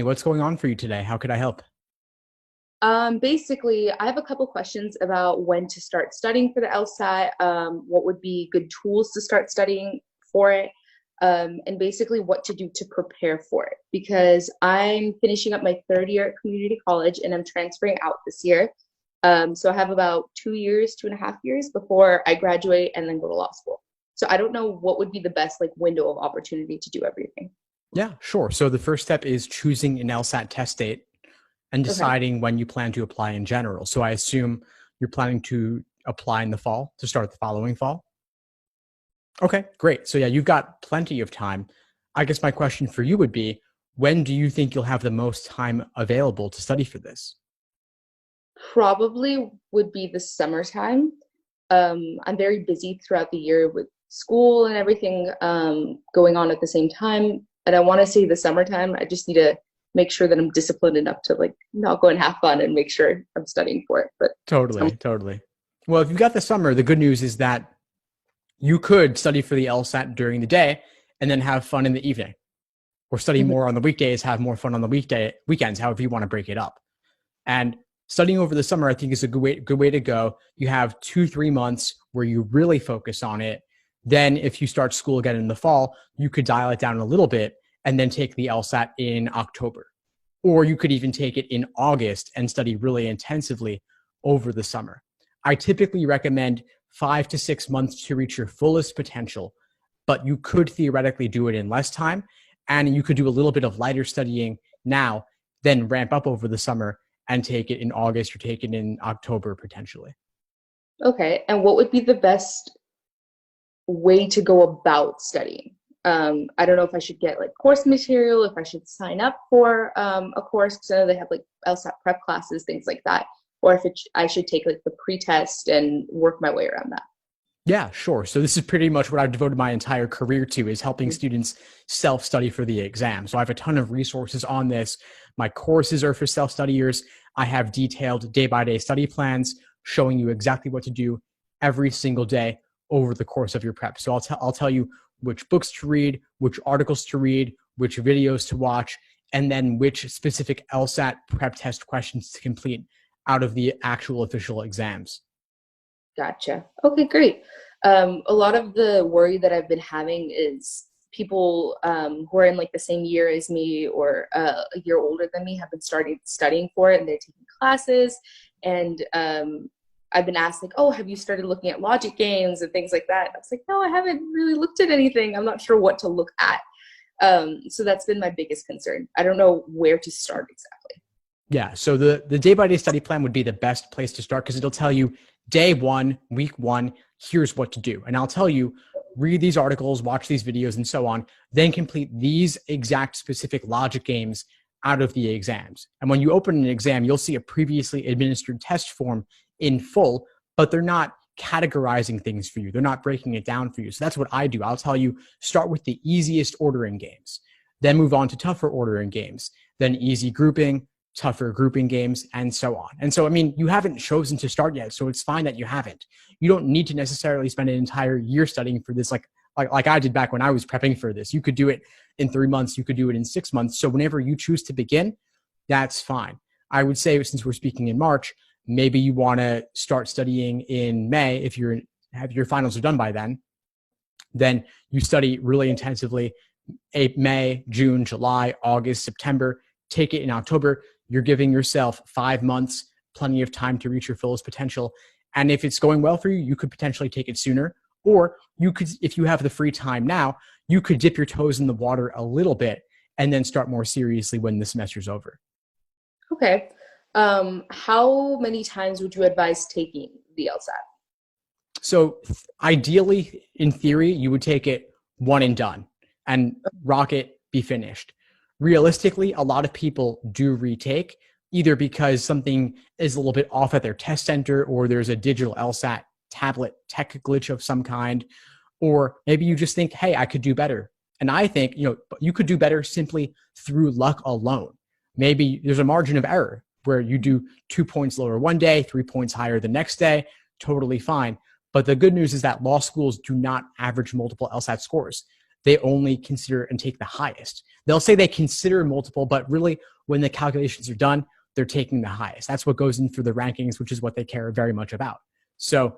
what's going on for you today? How could I help? Basically, I have a couple questions about when to start studying for the LSAT, what would be good tools to start studying for it, and basically what to do to prepare for it. Because I'm finishing up my third year at community college and I'm transferring out this year. So I have about 2 years, 2.5 years before I graduate and then go to law school. So I don't know what would be the best like window of opportunity to do everything. Yeah, sure. So the first step is choosing an LSAT test date and Okay. deciding when you plan to apply in general. So I assume you're planning to apply in the fall to start the following fall. Okay, great. So yeah, you've got plenty of time. I guess my question for you would be, when do you think you'll have the most time available to study for this? Probably would be the summertime. I'm very busy throughout the year with school and everything going on at the same time. And I want to say the summertime. I just need to make sure that I'm disciplined enough to like not go and have fun and make sure I'm studying for it. But Totally, totally. Well, if you've got the summer, the good news is that you could study for the LSAT during the day and then have fun in the evening, or study Mhm. more on the weekdays, have more fun on the weekends, however you want to break it up. And studying over the summer, I think, is a good way to go. You have 2-3 months where you really focus on it. Then if you start school again in the fall, you could dial it down a little bit and then take the LSAT in October. Or you could even take it in August and study really intensively over the summer. I typically recommend 5 to 6 months to reach your fullest potential, but you could theoretically do it in less time. And you could do a little bit of lighter studying now, then ramp up over the summer and take it in August or take it in October potentially. Okay. And what would be the best way to go about studying? I don't know if I should get like course material, if I should sign up for a course, because I know they have like LSAT prep classes, things like that, or if I should take like the pre-test and work my way around that. Yeah, sure. So this is pretty much what I've devoted my entire career to, is helping students self-study for the exam. So I have a ton of resources on this. My courses are for self-studiers. I have detailed day-by-day study plans showing you exactly what to do every single day over the course of your prep. So I'll tell you which books to read, which articles to read, which videos to watch, and then which specific LSAT prep test questions to complete out of the actual official exams. Gotcha. Okay, great. A lot of the worry that I've been having is people who are in like the same year as me or a year older than me have been starting studying for it and they're taking classes. And I've been asked like, oh, have you started looking at logic games and things like that? And I was like, no, I haven't really looked at anything. I'm not sure what to look at. So that's been my biggest concern. I don't know where to start exactly. Yeah, so the day-by-day study plan would be the best place to start, because it'll tell you day one, week one, here's what to do. And I'll tell you, read these articles, watch these videos, and so on, then complete these exact specific logic games out of the exams. And when you open an exam, you'll see a previously administered test form in full, but they're not categorizing things for you. They're not breaking it down for you. So that's what I do. I'll tell you, start with the easiest ordering games, then move on to tougher ordering games, then easy grouping, tougher grouping games, and so on. And so, I mean, you haven't chosen to start yet, so it's fine that you haven't. You don't need to necessarily spend an entire year studying for this like I did back when I was prepping for this. You could do it in 3 months, you could do it in 6 months. So whenever you choose to begin, that's fine. I would say, since we're speaking in March, maybe you want to start studying in May. If your finals are done by then you study really intensively May, June, July, August, September, take it in October. You're giving yourself 5 months, plenty of time to reach your fullest potential. And if it's going well for you, you could potentially take it sooner. Or you could, if you have the free time now, you could dip your toes in the water a little bit and then start more seriously when the semester's over. Okay. How many times would you advise taking the LSAT? So ideally, in theory, you would take it one and done and rock it, be finished. Realistically, a lot of people do retake, either because something is a little bit off at their test center, or there's a digital LSAT tablet tech glitch of some kind, or maybe you just think, hey, I could do better. And I think, you could do better simply through luck alone. Maybe there's a margin of error where you do 2 points lower one day, 3 points higher the next day, totally fine. But the good news is that law schools do not average multiple LSAT scores. They only consider and take the highest. They'll say they consider multiple, but really when the calculations are done, they're taking the highest. That's what goes in through the rankings, which is what they care very much about. So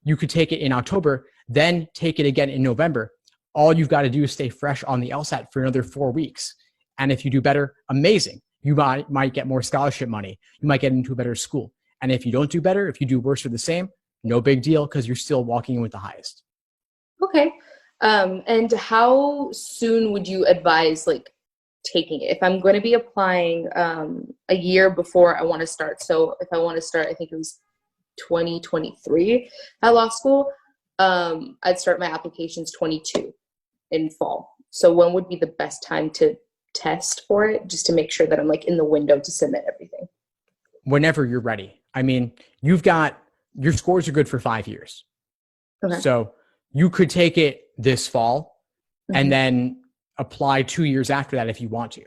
you could take it in October, then take it again in November. All you've got to do is stay fresh on the LSAT for another 4 weeks. And if you do better, amazing. You might get more scholarship money. You might get into a better school. And if you don't do better, if you do worse or the same, no big deal, because you're still walking in with the highest. Okay. And how soon would you advise like taking it? If I'm going to be applying a year before I want to start. So if I want to start, I think it was 2023 at law school, I'd start my applications 22 in fall. So when would be the best time to test for it, just to make sure that I'm like in the window to submit everything? Whenever you're ready. I mean, you've got, your scores are good for 5 years. Okay. So you could take it this fall and then apply 2 years after that if you want to.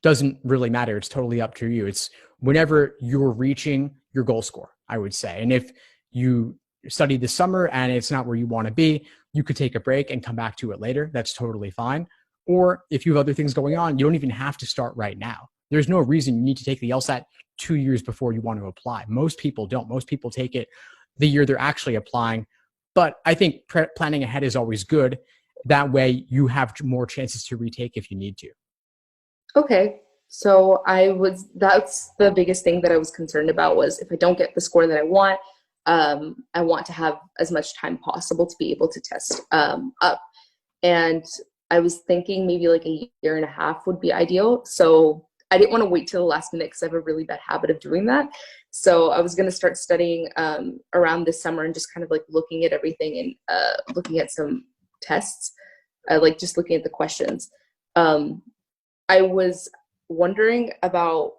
Doesn't really matter. It's totally up to you. It's whenever you're reaching your goal score, I would say. And if you study this summer and it's not where you want to be, you could take a break and come back to it later. That's totally fine. Or if you have other things going on, you don't even have to start right now. There's no reason you need to take the LSAT 2 years before you want to apply. Most people don't. Most people take it the year they're actually applying. But I think planning ahead is always good. That way you have more chances to retake if you need to. Okay. So that's the biggest thing that I was concerned about, was if I don't get the score that I want to have as much time possible to be able to test up. And I was thinking maybe like a year and a half would be ideal. So I didn't want to wait till the last minute because I have a really bad habit of doing that. So I was going to start studying around this summer and just kind of like looking at everything and looking at some tests, like just looking at the questions. I was wondering about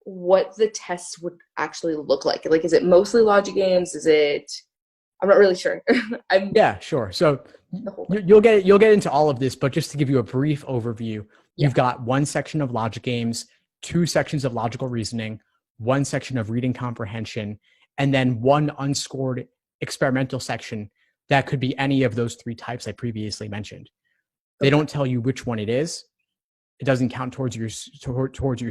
what the tests would actually look like. Like, is it mostly logic games? I'm not really sure. Yeah, sure. So you'll get into all of this, but just to give you a brief overview, you've got one section of logic games, 2 sections of logical reasoning, 1 section of reading comprehension, and then 1 unscored experimental section that could be any of those 3 types I previously mentioned. They don't tell you which one it is. It doesn't count towards your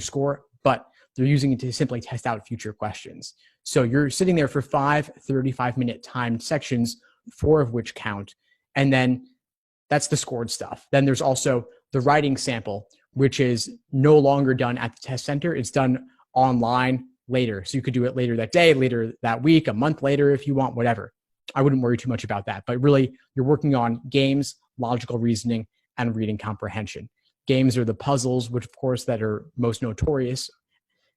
score, but they're using it to simply test out future questions. So you're sitting there for 5 35-minute timed sections, 4 of which count. And then that's the scored stuff. Then there's also the writing sample, which is no longer done at the test center. It's done online later. So you could do it later that day, later that week, a month later if you want, whatever. I wouldn't worry too much about that. But really, you're working on games, logical reasoning, and reading comprehension. Games are the puzzles, which of course that are most notorious.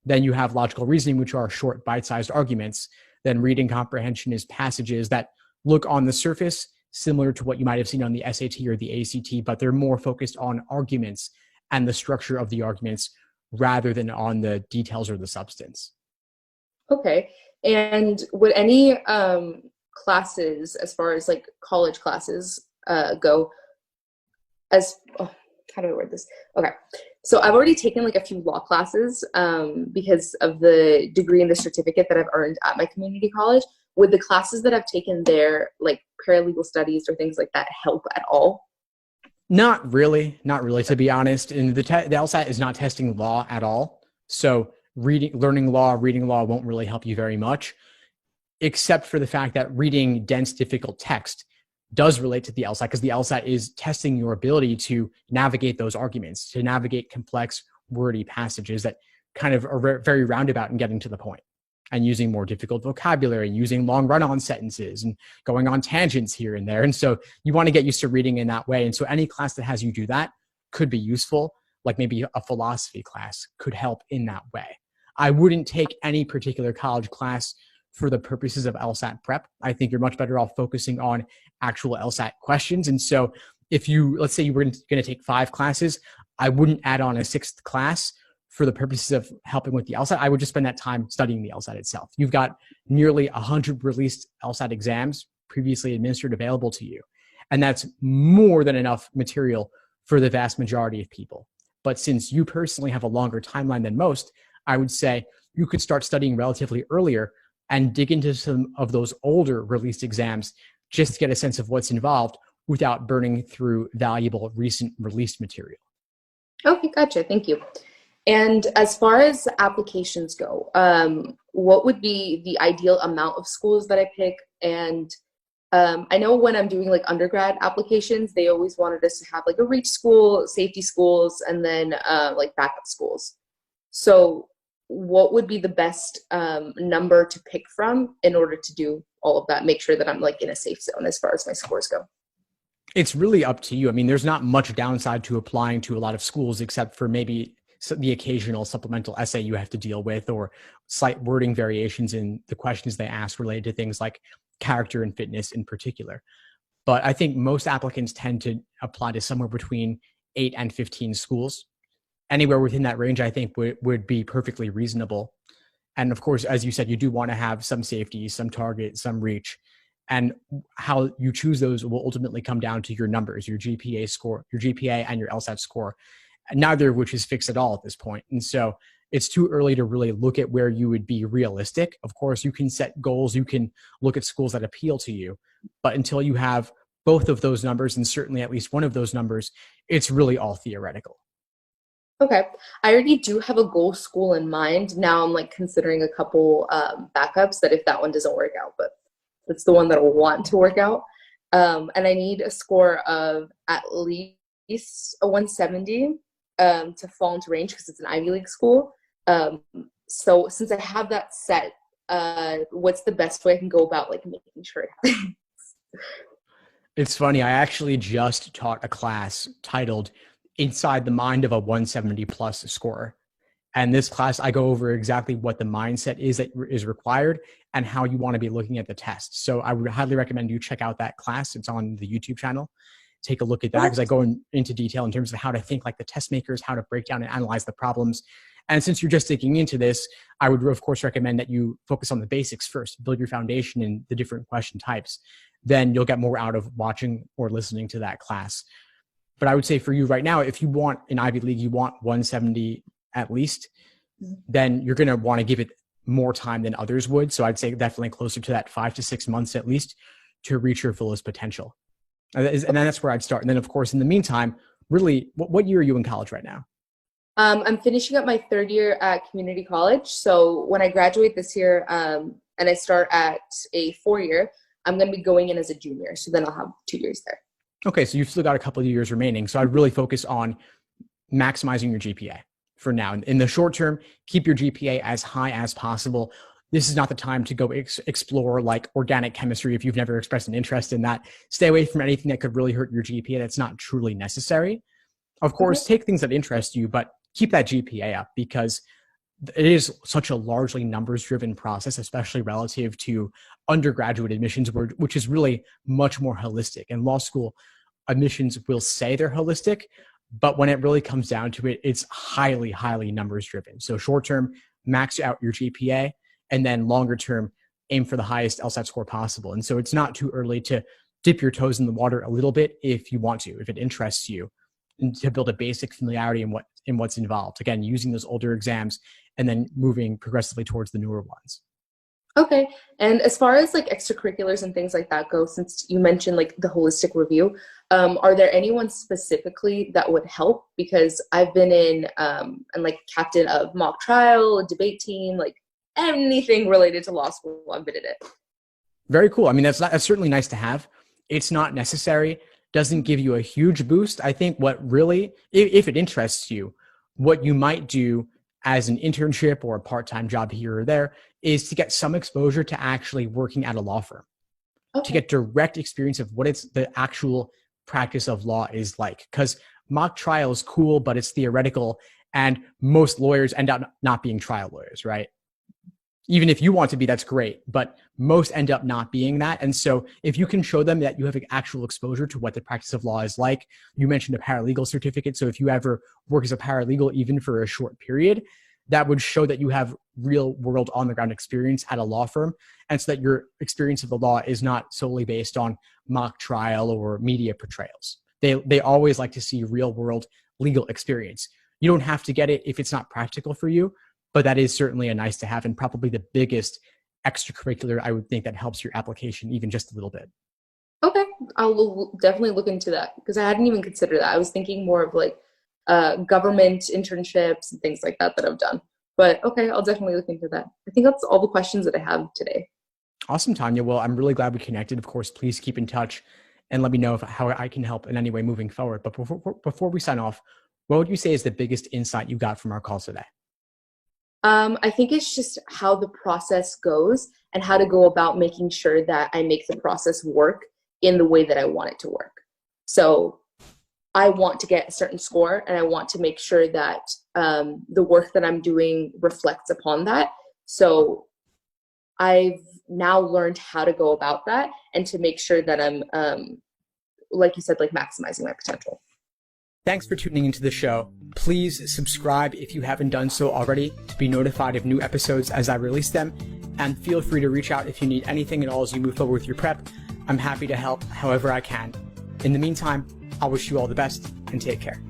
Then you have logical reasoning, which are short bite-sized arguments. Then reading comprehension is passages that look on the surface similar to what you might have seen on the SAT or the ACT, but they're more focused on arguments and the structure of the arguments rather than on the details or the substance. Okay. And would any classes, as far as like college classes go, how do I word this? Okay. So I've already taken like a few law classes because of the degree and the certificate that I've earned at my community college. Would the classes that I've taken there, like paralegal studies or things like that, help at all? Not really, to be honest. And the LSAT is not testing law at all. So reading law won't really help you very much, except for the fact that reading dense, difficult text does relate to the LSAT, because the LSAT is testing your ability to navigate those arguments, to navigate complex, wordy passages that kind of are very roundabout in getting to the point, and using more difficult vocabulary, using long run-on sentences and going on tangents here and there. And so you want to get used to reading in that way. And so any class that has you do that could be useful, like maybe a philosophy class could help in that way. I wouldn't take any particular college class for the purposes of LSAT prep. I think you're much better off focusing on actual LSAT questions. And so if let's say you were going to take 5 classes, I wouldn't add on a 6th class for the purposes of helping with the LSAT. I would just spend that time studying the LSAT itself. You've got nearly 100 released LSAT exams previously administered available to you. And that's more than enough material for the vast majority of people. But since you personally have a longer timeline than most, I would say you could start studying relatively earlier and dig into some of those older released exams just to get a sense of what's involved without burning through valuable recent released material. Okay, gotcha. Thank you. And as far as applications go, what would be the ideal amount of schools that I pick? And I know when I'm doing like undergrad applications, they always wanted us to have like a reach school, safety schools, and then like backup schools. So what would be the best number to pick from in order to do all of that? Make sure that I'm like in a safe zone as far as my scores go. It's really up to you. I mean, there's not much downside to applying to a lot of schools except for maybe the occasional supplemental essay you have to deal with, or slight wording variations in the questions they ask related to things like character and fitness in particular. But I think most applicants tend to apply to somewhere between 8 and 15 schools. Anywhere within that range, I think would be perfectly reasonable. And of course, as you said, you do want to have some safety, some target, some reach. And how you choose those will ultimately come down to your numbers, your GPA score, your GPA and your LSAT score, neither of which is fixed at all at this point. And so it's too early to really look at where you would be realistic. Of course, you can set goals, you can look at schools that appeal to you, but until you have both of those numbers, and certainly at least one of those numbers, it's really all theoretical. Okay. I already do have a goal school in mind. Now I'm like considering a couple backups that if that one doesn't work out, but that's the one that I want to work out. And I need a score of at least a 170 to fall into range because it's an Ivy League school. So since I have that set, what's the best way I can go about like making sure it happens? It's funny. I actually just taught a class titled Inside the Mind of a 170 plus scorer. And this class, I go over exactly what the mindset is that is required and how you want to be looking at the test. So I would highly recommend you check out that class. It's on the YouTube channel. Take a look at that because I go into detail in terms of how to think like the test makers, how to break down and analyze the problems. And since you're just digging into this, I would, of course, recommend that you focus on the basics first, build your foundation in the different question types. Then you'll get more out of watching or listening to that class. But I would say for you right now, if you want an Ivy League, you want 170 at least, then you're going to want to give it more time than others would. So I'd say definitely closer to that 5 to 6 months at least to reach your fullest potential. And then that's where I'd start. And then, of course, in the meantime, really, what year are you in college right now? I'm finishing up my third year at community college. So when I graduate this year and I start at a 4-year, I'm going to be going in as a junior. So then I'll have 2 years there. Okay, so you've still got a couple of years remaining. So I'd really focus on maximizing your GPA for now. In the short term, keep your GPA as high as possible. This is not the time to go explore like organic chemistry if you've never expressed an interest in that. Stay away from anything that could really hurt your GPA that's not truly necessary. Of course, take things that interest you, but keep that GPA up because it is such a largely numbers-driven process, especially relative to undergraduate admissions, which is really much more holistic. And law school admissions will say they're holistic, but when it really comes down to it, it's highly, highly numbers-driven. So short-term, max out your GPA, and then longer-term, aim for the highest LSAT score possible. And so it's not too early to dip your toes in the water a little bit if you want to, if it interests you, and to build a basic familiarity in what's involved. Again, using those older exams and then moving progressively towards the newer ones. Okay. And as far as like extracurriculars and things like that go, since you mentioned like the holistic review, are there anyone specifically that would help? Because I've been in and like captain of mock trial, a debate team, like anything related to law school, I've been in it. Very cool. I mean, that's certainly nice to have. It's not necessary. Doesn't give you a huge boost. I think what really, if it interests you, what you might do as an internship or a part-time job here or there is to get some exposure to actually working at a law firm, to get direct experience of what it's the actual practice of law is like. Because mock trial is cool, but it's theoretical, and most lawyers end up not being trial lawyers, right? Even if you want to be, that's great, but most end up not being that. And so if you can show them that you have actual exposure to what the practice of law is like, you mentioned a paralegal certificate. So if you ever work as a paralegal, even for a short period, that would show that you have real world on the ground experience at a law firm. And so that your experience of the law is not solely based on mock trial or media portrayals. They always like to see real world legal experience. You don't have to get it if it's not practical for you, but that is certainly a nice to have and probably the biggest extracurricular I would think that helps your application even just a little bit. Okay, I will definitely look into that because I hadn't even considered that. I was thinking more of like government internships and things like that I've done. But okay, I'll definitely look into that. I think that's all the questions that I have today. Awesome, Tanya. Well, I'm really glad we connected. Of course, please keep in touch and let me know how I can help in any way moving forward. But before we sign off, what would you say is the biggest insight you got from our call today? I think it's just how the process goes and how to go about making sure that I make the process work in the way that I want it to work. So I want to get a certain score, and I want to make sure that the work that I'm doing reflects upon that. So I've now learned how to go about that and to make sure that I'm, like you said, like maximizing my potential. Thanks for tuning into the show. Please subscribe if you haven't done so already to be notified of new episodes as I release them. And feel free to reach out if you need anything at all as you move forward with your prep. I'm happy to help however I can. In the meantime, I'll wish you all the best and take care.